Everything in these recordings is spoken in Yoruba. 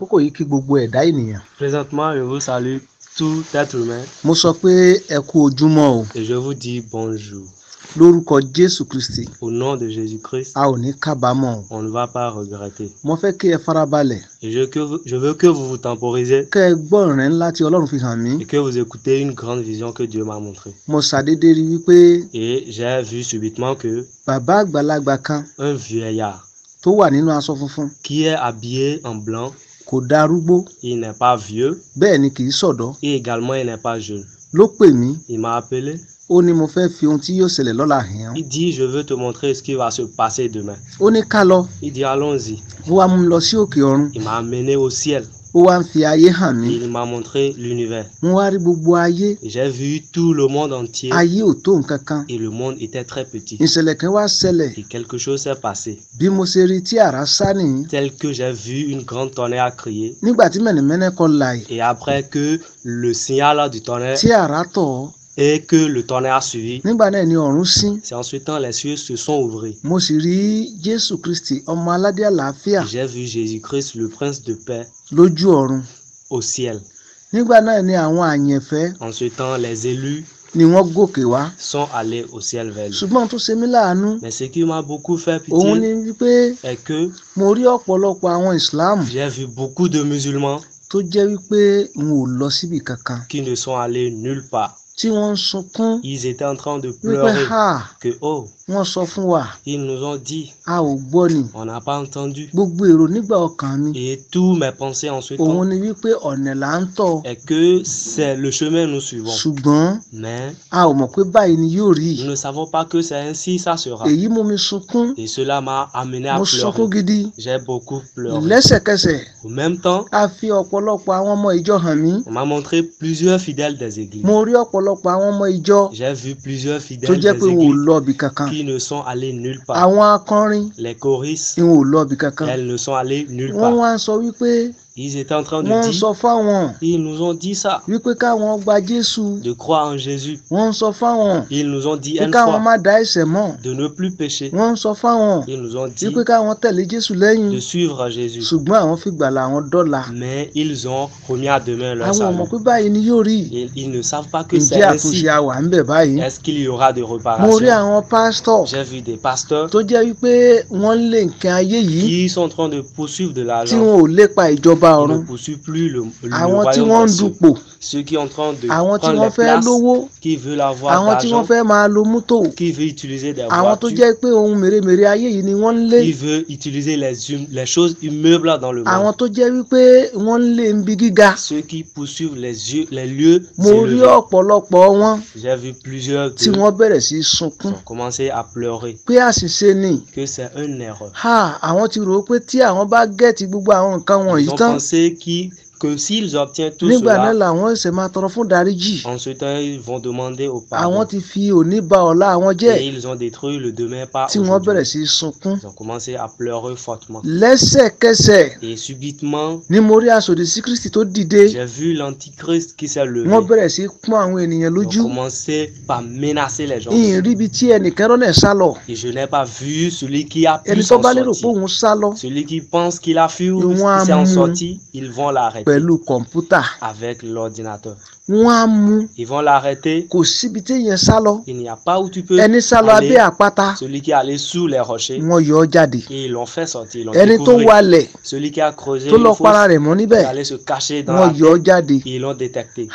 Àkókò yìí kí gbogbo ẹ̀dá ènìyàn. Présentement, je vous salue tout être humain Mo sọ pé ẹ kú ojúmọ́ o. et je vous dis bonjour. Lórúkọ Jésù Kristi, Au nom de Jésus-Christ, a ò ní kábàámọ̀ o. on ne va pas regretter. Mo fẹ́ kí ẹ farabalẹ̀. Et je veux que vous vous temporisez Kẹ́ ẹ gbọ́ ìrìn ńlá tí Ọlọ́run fi hàn mí. et que vous écoutez une grande vision que Dieu m'a montrée. Mo ṣàdédé rí wípé Et j'ai vu subitement que bàbá àgbàlagbà kan un vieillard tó wà nínú aṣọ funfun qui est habillé en blanc, kò darúgbó, il n'est pas vieux bẹ́ẹ̀ ni kì í ṣọ̀dọ́. et également il n'est pas jeune. Ló pè mí, Il m'a appelé. ó ní mo fẹ́ fi ohun tí yóò ṣẹlẹ̀ lọ́la hàn án. Il dit, je veux te montrer ce qui va se passer demain. Ó ní ká lọ, Il dit, allons-y. ó wá mú mi lọ sí òkè ọ̀run. Il m'a amené au ciel. Ó wá ń fi ayé hàn mí. Et il m'a montré l'univers. Mo wá rí gbogbo ayé. Et j'ai vu tout le monde entier. Ayé ò tó nǹkan kan. Et le monde était très petit. Ìṣẹ̀lẹ̀ kan wá ṣẹlẹ̀. Et quelque chose s'est passé. Bí mo ṣe rí tí àrá sá nìyí. Tel que j'ai vu une grande tonnerre crier. Nígbà tí mẹ̀nẹ̀mẹ́nẹ́ kọ láì. Et après que le signal du tonnerre Tí àrá tọ̀. et que le tonnerre a suivi. Nígbà náà ni ọ̀run ṣí. C'est ensuite quand les cieux se sont ouverts. Mo sì rí Jésù Kristi ọmọ aládé àlàáfíà J'ai vu Jésus-Christ, le prince de paix, lójú ọ̀run. au ciel. Nígbà náà ni àwọn àyànfẹ́ Ensuite, les élus ni wọ́n gòkè wá. sont allés au ciel vers lui. Ṣùgbọ́n tó ṣe mí láàánú. Mais ce qui m'a beaucoup fait Òun pitié ni wípé est que mo rí ọ̀pọ̀lọpọ̀ àwọn ìsìláàmù j'ai vu beaucoup de musulmans tó jẹ́ wípé n ò lọ síbi kankan. qui ne sont allés nulle part. Tí wọ́n ń sunkún Ils étaient en train de wípé pleurer que, oh, wọ́n sọ fún wa, ils nous ont dit, a ò gbọ́ ni. on n'a pas entendu. Gbogbo èrò nígbà ọkàn mi. Et tous mes pensées ensuite Òun ni wípé ọ̀nà là ń tọ̀. est que c'est le chemin nous suivons. Ṣùgbọ́n Mais a ò mọ̀ pé báyìí ni yóò rí. nous ne savons pas que c'est ainsi ça sera. Èyí mú mi sunkún. Et cela m'a amené à Mo sunkún pleurer. gidi. J'ai beaucoup pleuré. Lẹ́sẹ̀kẹsẹ̀ Au même temps, a fi ọ̀pọ̀lọpọ̀ àwọn ọmọ ìjọ hàn mí. on m'a montré plusieurs fidèles des églises. Mo rí ọ̀pọ̀lọpọ̀ àwọn ọmọ ìjọ J'ai vu plusieurs tó fidèles jẹ́ des pé wọn ò églises lọ ibì kankan. qui ne sont allés nulle part. Àwọn akọrin Les choristes, ni wọn ò lọ ibì kankan. elles ne sont allées nulle Wọ́n part. wá ń sọ wípé Ils étaient en train de wọ́n ń dire, sọ fáwọn ils nous ont dit ça, wípé káwọn gba Jésù. de croire en Jésus. Wọ́n ń sọ fáwọn Ils nous ont dit pé une káwọn fois má dá ẹ̀ṣẹ̀ mọ́. de ne plus pécher. Wọ́n ń sọ fáwọn Ils nous ont dit wípé káwọn tẹ̀lé Jésù lẹ́yìn. de suivre Jésus. Ṣùgbọ́n àwọn fìgbàlà àwọn dọ́là. Mais ils ont remis à demain leur Àwọn ò mọ̀ salut. pé báyìí ni yóò rí. Ils ne savent pas que c'est Ǹjẹ́ ainsi. àtúnṣe àwà ń bẹ̀ báyìí? Est-ce qu'il y aura de Mo rí réparation? àwọn pásítọ̀ J'ai vu des pasteurs tó jẹ́ wípé wọ́n lé nǹkan ayé yìí qui sont en train de poursuivre de tí l'argent. wọn ò lépa ìjọba Ils ọ̀run. ne poursuivent plus le Àwọn tí royaume wọ́n ń des cieux. dupò, Ceux qui sont en train de àwọn tí prendre wọ́n les fẹ́ places, lówó, qui veulent avoir àwọn tí wọ́n d'argent, fẹ́ máa lo mọ́tò, qui veulent utiliser des àwọn tó voitures, jẹ́ pé ohun mèremère ayé yìí ni wọ́n ń lé, qui veulent utiliser les choses immeubles dans le àwọn monde. tó jẹ́ wípé wọ́n ń lé ibi gíga. Ceux qui poursuivent les lieux Mo rí élevés. ọ̀pọ̀lọpọ̀ wọn J'ai vu plusieurs tí d'eux wọ́n bẹ̀rẹ̀ sí í qui sunkún ont commencé à pleurer, pé àṣìṣe ni. que c'est une erreur. Àwọn ti rò ó pé tí àwọn bá gẹ̀ẹ́tì gbogbo àwọn nǹkan Ils wọ̀nyí ont tán, pensé que s'ils obtiennent tout nígbà náà cela, làwọn ṣẹ̀ máa tọrọ fún dáríjì. ensuite ils vont demander au Àwọn pardon. ti fi òní ba ọ̀la àwọn Et jẹ́ ils ont détruit le demain par tí wọ́n aujourd'hui. bẹ̀rẹ̀ sí í sunkún. Ils ont commencé à pleurer fortement. Lẹ́sẹ̀kẹsẹ̀ Et subitement, ni mo rí aṣòdì sí Kristi tó dìde. j'ai vu l'antichrist qui s'est levé. Wọ́n bẹ̀rẹ̀ sí í pọ́n àwọn ènìyàn Ils ont lójú. commencé par menacer les gens. Ìyìn ríbi tí ẹnìkan rọ́nà sá lọ. Et je n'ai pas vu celui qui a pu Ẹni tó s'en bá lérò pé sortir. òun sá lọ Celui qui pense qu'il a fui ou Ils vont qu'il s'est en mou- sorti, ils vont l'arrêter pẹ̀lú kọ̀ǹpútà. avec l'ordinateur. Wọ́n á mú. Ils vont l'arrêter. Kò síbi tí èèyàn sá lọ. Il n'y a pas où tu peux Ẹni sá lọ aller. abẹ́ àpáta. Celui qui est allé sous les rochers, Wọ́n yọ ọ́ jáde. et ils l'ont fait sortir. Ils l'ont Ẹni tó découvert. walẹ̀ Celui qui a creusé tó une lọ para fosse, rẹ̀ mọ́ il níbẹ̀. est allé se cacher dans la Wọ́n yọ ọ́ terre, jáde. et ils l'ont détecté.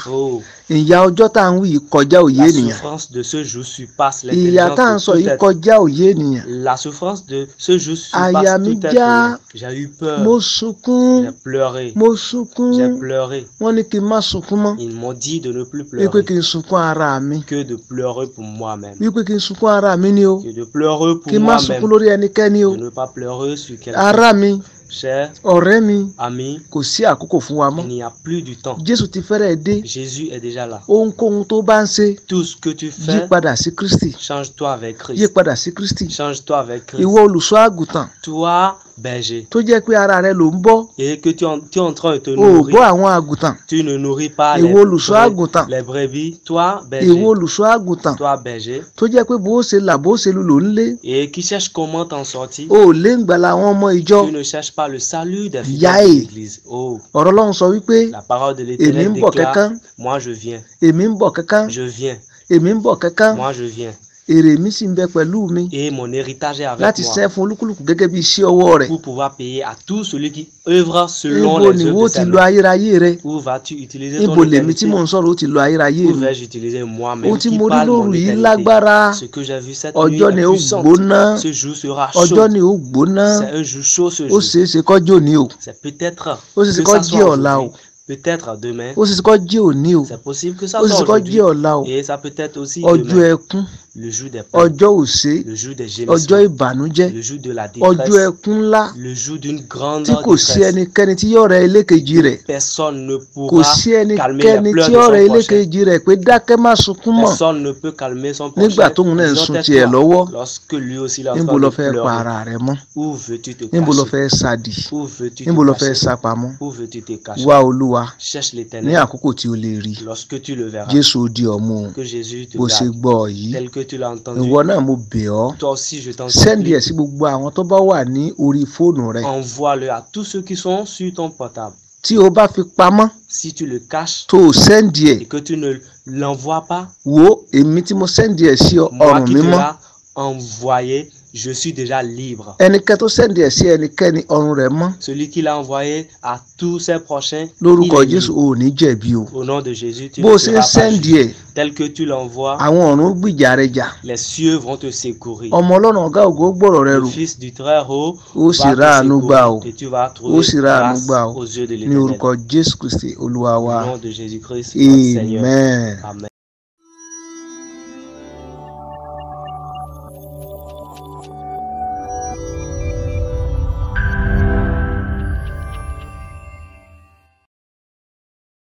Oh, Ìyà ọjọ́ tá à ń wí yìí kọjá òye la ènìyàn. souffrance de ce jour surpasse Ìyà tá à ń l'intelligence sọ de tout yìí être. kọjá òye ènìyàn. La souffrance de ce jour Àyà surpasse mi tout être já. humain. J'ai eu peur. Mo sunkún. J'ai pleuré. Mo J'ai sunkún. pleuré. Wọ́n ní kí n má sunkún mọ́. Ils m'ont dit de ne plus Wípé pleurer, kí n sunkún ara mi. que de pleurer pour moi-même. Wípé kí n sunkún ara mi ni o. Que de pleurer pour Kí n má sunkún moi-même. lórí ẹnikẹ́ni o. De ne pas pleurer sur quelqu'un. Ará mi, Cher ọ̀rẹ́ mi, ami, kò sí àkókò fún wa mọ́. il n'y a plus du temps. Jésù ti fẹ́rẹ̀ dé. Jésus est déjà là. Ohunkóhun tó bá ń ṣe, Tout ce que tu yí fais, padà sí Kristi. change-toi avec Yí Christ. padà sí Kristi. Change-toi avec Christ. Ìwọ olùṣọ́ àgùntàn, Toi berger tó jẹ́ pé ara rẹ ló ń bọ́, et que tu es en train de te o ò nourrir, bọ́ àwọn àgùntàn, tu ne nourris pas ìwọ olùṣọ́ àgùntàn, les brebis, toi ìwọ berger, olùṣọ́ àgùntàn toi berger, tó jẹ́ pé bó ṣe là bó ṣe lù ló ń lé, et qui cherche comment t'en sortir. o ò lé ń gbàlà àwọn ọmọ ìjọ. Tu ne cherches pas le salut des fidèles Yáì. de l'église. Oh, Ọ̀rọ̀ Ọlọ́run sọ wípé la parole de èmi l'Éternel ń bọ̀ déclare, kankan, moi je viens, èmi ń bọ̀ kankan, je viens, èmi ń bọ̀ kankan, moi je viens. èrè mi sì ń bẹ pẹ̀lú mi Et mon héritage est avec láti moi ṣẹ́ fún olúkúlùkù gẹ́gẹ́ bí iṣẹ́ ọwọ́ rẹ̀. pour pouvoir payer à tout celui qui œuvre selon Níbo les ni œuvres wo de ti sa lo main. ayérayé rẹ? Où vas-tu utiliser ton Níbo lèmi tí éternité? mò ń sọ̀rọ̀ ó ti lo ayérayé Où mi? vais-je utiliser moi-même Ohun tí qui mo rí parle lóru mon yìí éternité? lágbára. Ce que j'ai vu cette nuit Ọjọ́ ni est ó puissant. gbóná, Ce jour sera ọjọ́ chaud. ni ó gbóná, C'est un jour chaud ce ó jour. ṣeé ṣe kọ́jọ́ òní o, C'est peut-être ó ṣeé ṣe que kọ́ ça jẹ́ soit ọ̀la o, aujourd'hui. Peut-être demain. ó ṣeé ṣe kọ́ jẹ́ òní o, C'est possible que ça ó ṣeé soit ṣe kọ́ aujourd'hui. jẹ́ ọ̀la o. Et ça peut être aussi Ọjọ́ demain. ẹkún, Le jour des peines. ọjọ́ òṣè, Le jour des ọjọ́ gémissements. ìbànújẹ́, Le jour de la ọjọ́ détresse. ẹkún ńlá Le jour d'une grande tí kò sí détresse. ẹnikẹ́ni tí yóò rẹ elékejì rẹ̀. Personne ne Kò pourra sí calmer les ẹnikẹ́ni pleurs tí de yóò rẹ son prochain. elékejì rẹ̀ pé dákẹ́ má sunkún mọ́. Personne ne peut calmer son Nígbà prochain. tóun náà ń Disons, sun tais-toi. tiẹ̀ lọ́wọ́, Lorsque lui aussi il est en níbo train lo de fẹ́ pa pleurer. ara rẹ mọ́? Où veux-tu te Níbo lo cacher? fẹ́ sádì? Où veux-tu te Níbo lo fẹ́ cacher? sápamọ́? Où veux-tu te cacher? Wá Olúwa Cherche ní l'Éternel àkókò tí o lè rí. lorsque tu le verras. Jésù ó di ọ̀mú o. Que Jésus te Bó ṣe garde gbọ́ ọ yìí, tel que tu l'as entendu. ìwọ náà mo bẹ̀ ọ́, Toi aussi je t'en sẹ́ndì ẹ̀ supplie. sí gbogbo àwọn tó bá wà ní orí fóònù rẹ. Envoie-le à tous ceux qui sont sur ton portable. Tí o bá fi pamọ́ Si tu le caches tó o sẹ́ndì ẹ̀, et que tu ne l'envoies pas, wo èmi tí mo sẹ́ndì ẹ̀ sí ọ, moi ọrùn qui mi te mọ́. l'ai envoyé, je suis déjà libre. Ẹnikẹ́ni tó sẹ́ndì ẹ̀ sí ẹnikẹ́ni ọrùn rẹ̀ mọ́. Celui qui l'a envoyé à tous ses prochains, il Lórúkọ est Jésù libre. o ò ní jẹ̀bi o. Au nom de Jésus, tu Bó ne o ṣe ń seras pas sẹ́ndì jugé. ẹ̀, Tel que tu l'envoies, àwọn ọ̀run gbìjà rẹ jà. les cieux vont te secourir. Ọmọ Ọlọ́run ọ̀gá ògo gbọ́rọ̀ rẹ Le rò. Fils du Très-Haut Ó sì va ra te àánú gbà o. secourir et tu vas Ó trouver sì ra àánú grâce gbà o. aux yeux de Ní l'Éternel. orúkọ Jésù Kristi Olúwa Au wa. nom de Jésus-Christ, notre Seigneur. Amen. Amen.